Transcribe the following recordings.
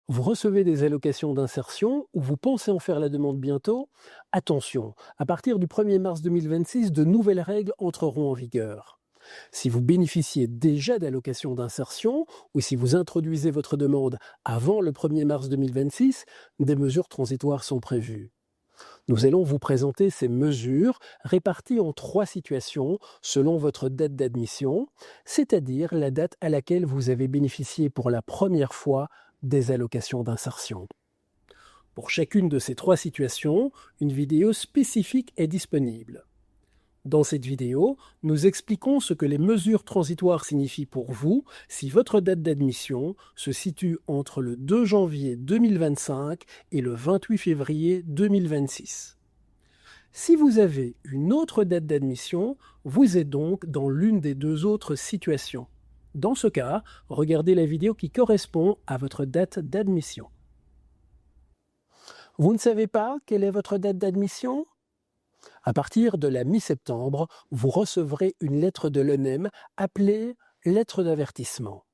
Vous recevez des allocations d'insertion ou vous pensez en faire la demande bientôt? Attention, à partir du 1er mars 2026, de nouvelles règles entreront en vigueur. Si vous bénéficiez déjà d'allocations d'insertion ou si vous introduisez votre demande avant le 1er mars 2026, des mesures transitoires sont prévues. Nous allons vous présenter ces mesures réparties en 3 situations selon votre date d'admission, c'est-à-dire la date à laquelle vous avez bénéficié pour la première fois des allocations d'insertion. Pour chacune de ces 3 situations, une vidéo spécifique est disponible. Dans cette vidéo, nous expliquons ce que les mesures transitoires signifient pour vous si votre date d'admission se situe entre le 2 janvier 2025 et le 28 février 2026. Si vous avez une autre date d'admission, vous êtes donc dans l'une des 2 autres situations. Dans ce cas, regardez la vidéo qui correspond à votre date d'admission. Vous ne savez pas quelle est votre date d'admission? À partir de la mi-septembre, vous recevrez une lettre de l'ONEM appelée lettre d'avertissement.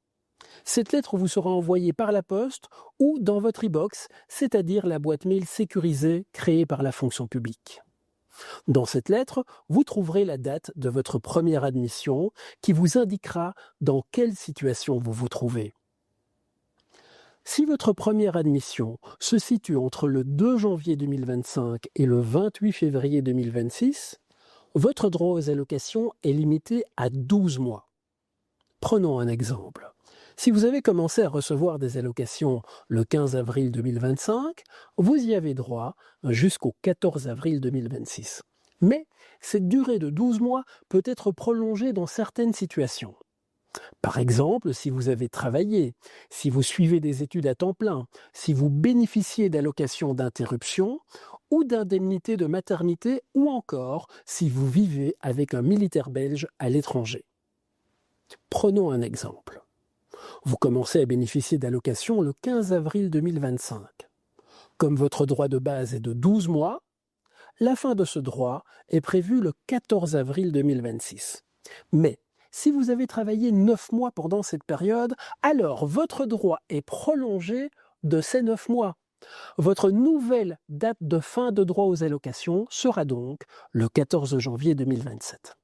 Cette lettre vous sera envoyée par la poste ou dans votre e-box, c'est-à-dire la boîte mail sécurisée créée par la fonction publique. Dans cette lettre, vous trouverez la date de votre première admission qui vous indiquera dans quelle situation vous vous trouvez. Si votre première admission se situe entre le 2 janvier 2025 et le 28 février 2026, votre droit aux allocations est limité à 12 mois. Prenons un exemple. Si vous avez commencé à recevoir des allocations le 15 avril 2025, vous y avez droit jusqu'au 14 avril 2026. Mais cette durée de 12 mois peut être prolongée dans certaines situations. Par exemple, si vous avez travaillé, si vous suivez des études à temps plein, si vous bénéficiez d'allocations d'interruption ou d'indemnités de maternité ou encore si vous vivez avec un militaire belge à l'étranger. Prenons un exemple. Vous commencez à bénéficier d'allocations le 15 avril 2025. Comme votre droit de base est de 12 mois, la fin de ce droit est prévue le 14 avril 2026. Mais si vous avez travaillé 9 mois pendant cette période, alors votre droit est prolongé de ces 9 mois. Votre nouvelle date de fin de droit aux allocations sera donc le 14 janvier 2027.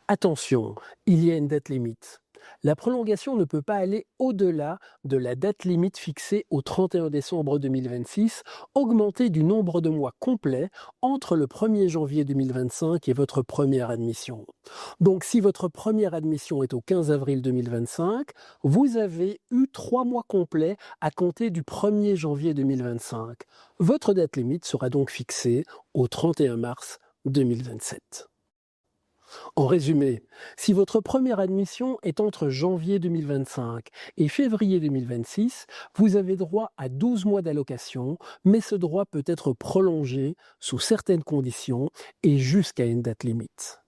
Attention, il y a une date limite. La prolongation ne peut pas aller au-delà de la date limite fixée au 31 décembre 2026, augmentée du nombre de mois complets entre le 1er janvier 2025 et votre première admission. Donc si votre première admission est au 15 avril 2025, vous avez eu 3 mois complets à compter du 1er janvier 2025. Votre date limite sera donc fixée au 31 mars 2027. En résumé, si votre première admission est entre janvier 2025 et février 2026, vous avez droit à 12 mois d'allocation, mais ce droit peut être prolongé sous certaines conditions et jusqu'à une date limite.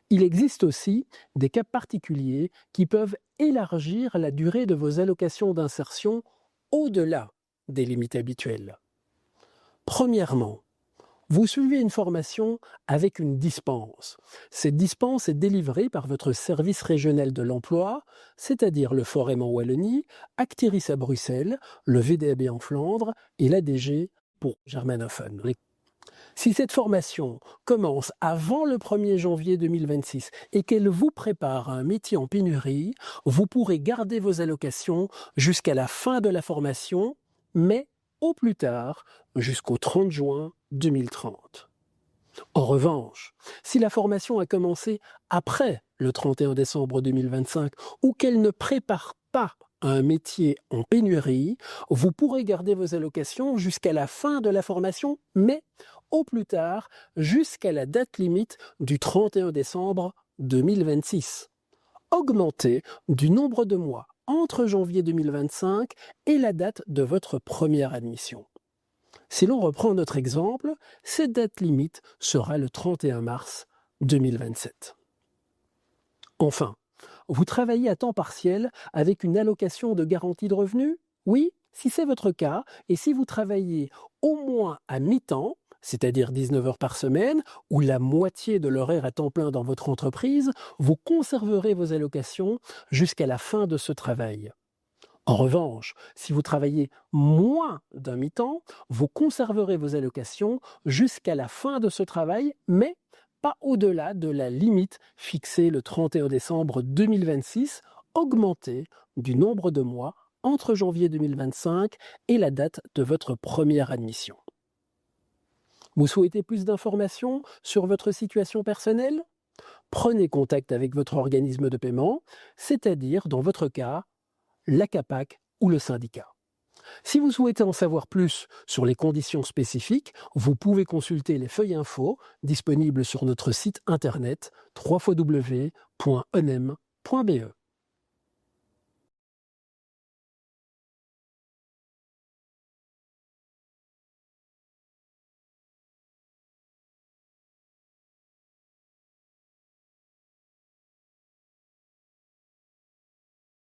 Il existe aussi des cas particuliers qui peuvent élargir la durée de vos allocations d'insertion au-delà des limites habituelles. Premièrement, vous suivez une formation avec une dispense. Cette dispense est délivrée par votre service régional de l'emploi, c'est-à-dire le Forum en Wallonie, Actiris à Bruxelles, le VDAB en Flandre et l'ADG pour germanophone. Si cette formation commence avant le 1er janvier 2026 et qu'elle vous prépare à un métier en pénurie, vous pourrez garder vos allocations jusqu'à la fin de la formation, mais au plus tard jusqu'au 30 juin 2030. En revanche, si la formation a commencé après le 31 décembre 2025 ou qu'elle ne prépare pas à un métier en pénurie, vous pourrez garder vos allocations jusqu'à la fin de la formation, mais au plus tard jusqu'à la date limite du 31 décembre 2026, augmentée du nombre de mois entre janvier 2025 et la date de votre première admission. Si l'on reprend notre exemple, cette date limite sera le 31 mars 2027. Enfin, vous travaillez à temps partiel avec une allocation de garantie de revenus? Oui, si c'est votre cas, et si vous travaillez au moins à mi-temps, c'est-à-dire 19 heures par semaine, ou la moitié de l'horaire à temps plein dans votre entreprise, vous conserverez vos allocations jusqu'à la fin de ce travail. En revanche, si vous travaillez moins d'un mi-temps, vous conserverez vos allocations jusqu'à la fin de ce travail, mais pas au-delà de la limite fixée le 31 décembre 2026, augmentée du nombre de mois entre janvier 2025 et la date de votre première admission. Vous souhaitez plus d'informations sur votre situation personnelle? Prenez contact avec votre organisme de paiement, c'est-à-dire, dans votre cas, la CAPAC ou le syndicat. Si vous souhaitez en savoir plus sur les conditions spécifiques, vous pouvez consulter les feuilles info disponibles sur notre site internet www.onem.be.